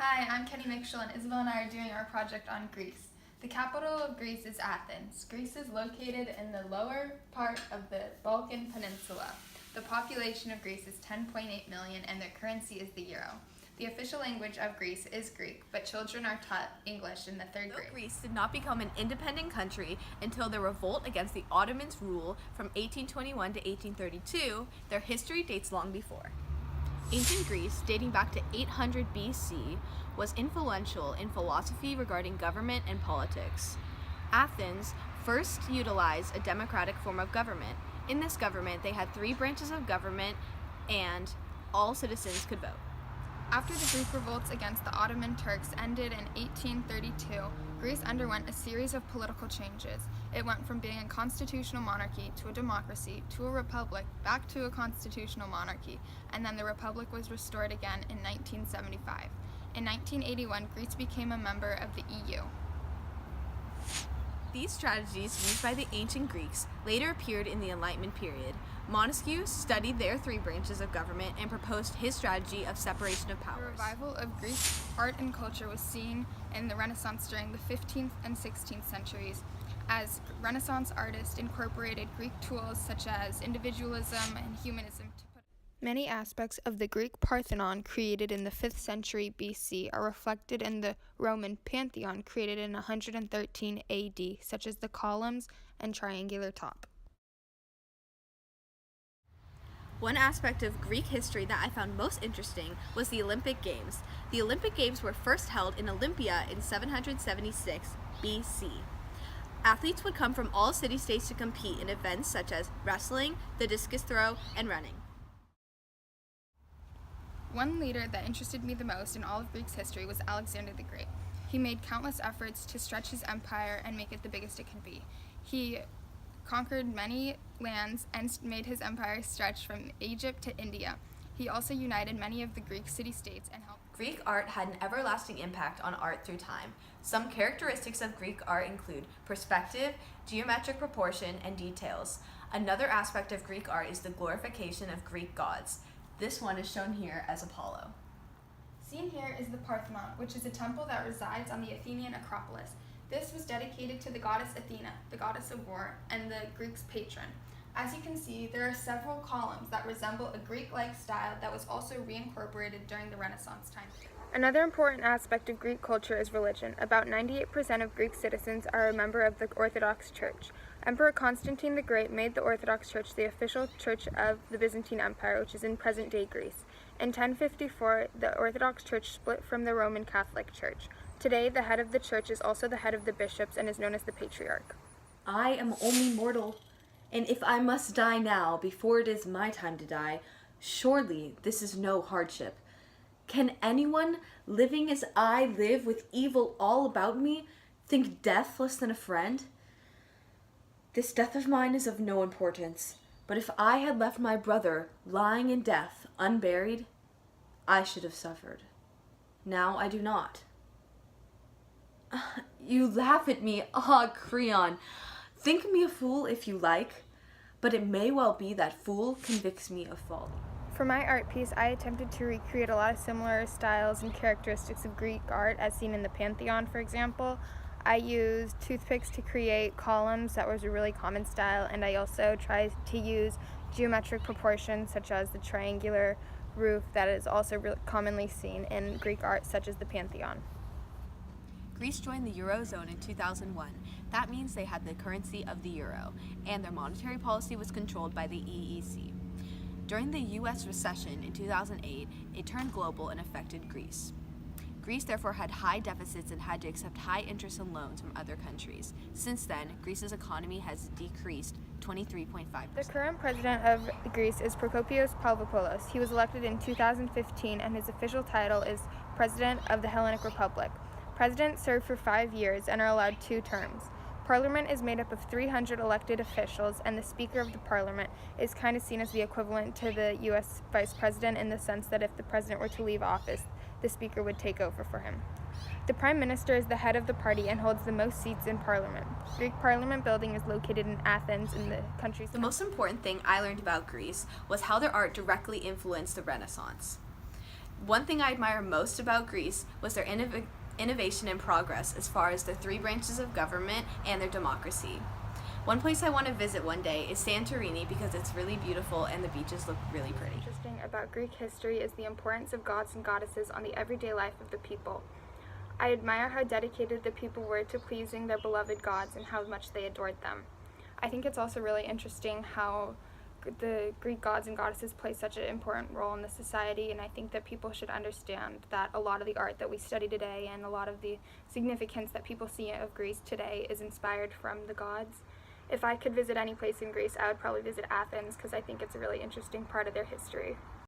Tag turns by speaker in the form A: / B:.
A: Hi, I'm Kenny Mitchell, and Isabel and I are doing our project on Greece. The capital of Greece is Athens. Greece is located in the lower part of the Balkan Peninsula. The population of Greece is 10.8 million, and their currency is the euro. The official language of Greece is Greek, but children are taught English in the third grade.
B: Greece did not become an independent country until the revolt against the Ottomans' rule from 1821 to 1832, their history dates long before. Ancient Greece, dating back to 800 BC, was influential in philosophy regarding government and politics. Athens first utilized a democratic form of government. In this government, they had 3 branches of government, and all citizens could vote.
A: After the Greek revolts against the Ottoman Turks ended in 1832, Greece underwent a series of political changes. It went from being a constitutional monarchy to a democracy to a republic, back to a constitutional monarchy, and then the republic was restored again in 1975. In 1981, Greece became a member of the EU.
B: These strategies used by the ancient Greeks later appeared in the Enlightenment period. Montesquieu studied their 3 branches of government and proposed his strategy of separation of powers.
A: The revival of Greek art and culture was seen in the Renaissance during the 15th and 16th centuries, as Renaissance artists incorporated Greek tools such as individualism and humanism. Many aspects of the Greek Parthenon created in the 5th century BC are reflected in the Roman Pantheon created in 113 AD, such as the columns and triangular top.
B: One aspect of Greek history that I found most interesting was the Olympic Games. The Olympic Games were first held in Olympia in 776 BC. Athletes would come from all city-states to compete in events such as wrestling, the discus throw, and running.
A: One leader that interested me the most in all of Greek's history was Alexander the Great. He made countless efforts to stretch his empire and make it the biggest it could be. He conquered many lands and made his empire stretch from Egypt to India. He also united many of the Greek city-states and helped.
B: Greek art had an everlasting impact on art through time. Some characteristics of Greek art include perspective, geometric proportion, and details. Another aspect of Greek art is the glorification of Greek gods. This one is shown here as Apollo.
A: Seen here is the Parthenon, which is a temple that resides on the Athenian Acropolis. This was dedicated to the goddess Athena, the goddess of war, and the Greeks' patron. As you can see, there are several columns that resemble a Greek-like style that was also reincorporated during the Renaissance time. Another important aspect of Greek culture is religion. About 98% of Greek citizens are a member of the Orthodox Church. Emperor Constantine the Great made the Orthodox Church the official church of the Byzantine Empire, which is in present-day Greece. In 1054, the Orthodox Church split from the Roman Catholic Church. Today, the head of the church is also the head of the bishops and is known as the Patriarch.
C: I am only mortal, and if I must die now, before it is my time to die, surely this is no hardship. Can anyone, living as I live with evil all about me, think death less than a friend? This death of mine is of no importance, but if I had left my brother lying in death unburied, I should have suffered. Now I do not. You laugh at me, Creon. Think me a fool if you like, but it may well be that fool convicts me of folly.
A: For my art piece, I attempted to recreate a lot of similar styles and characteristics of Greek art as seen in the Pantheon, for example. I used toothpicks to create columns. That was a really common style, and I also tried to use geometric proportions such as the triangular roof that is also commonly seen in Greek art such as the Pantheon.
B: Greece joined the Eurozone in 2001. That means they had the currency of the euro, and their monetary policy was controlled by the EEC. During the U.S. recession in 2008, it turned global and affected Greece. Greece therefore had high deficits and had to accept high interest and loans from other countries. Since then, Greece's economy has decreased 23.5%.
A: The current president of Greece is Prokopios Pavlopoulos. He was elected in 2015, and his official title is President of the Hellenic Republic. Presidents serve for 5 years and are allowed 2 terms. Parliament is made up of 300 elected officials, and the Speaker of the Parliament is kind of seen as the equivalent to the U.S. Vice President in the sense that if the President were to leave office, the Speaker would take over for him. The Prime Minister is the head of the party and holds the most seats in Parliament. Greek Parliament building is located in Athens in the country's...
B: The most important thing I learned about Greece was how their art directly influenced the Renaissance. One thing I admire most about Greece was their innovation and progress as far as the 3 branches of government and their democracy. One place I want to visit one day is Santorini because it's really beautiful and the beaches look really pretty.
A: Interesting about Greek history is the importance of gods and goddesses on the everyday life of the people. I admire how dedicated the people were to pleasing their beloved gods and how much they adored them. I think it's also really interesting how the Greek gods and goddesses play such an important role in the society, and I think that people should understand that a lot of the art that we study today and a lot of the significance that people see of Greece today is inspired from the gods. If I could visit any place in Greece, I would probably visit Athens because I think it's a really interesting part of their history.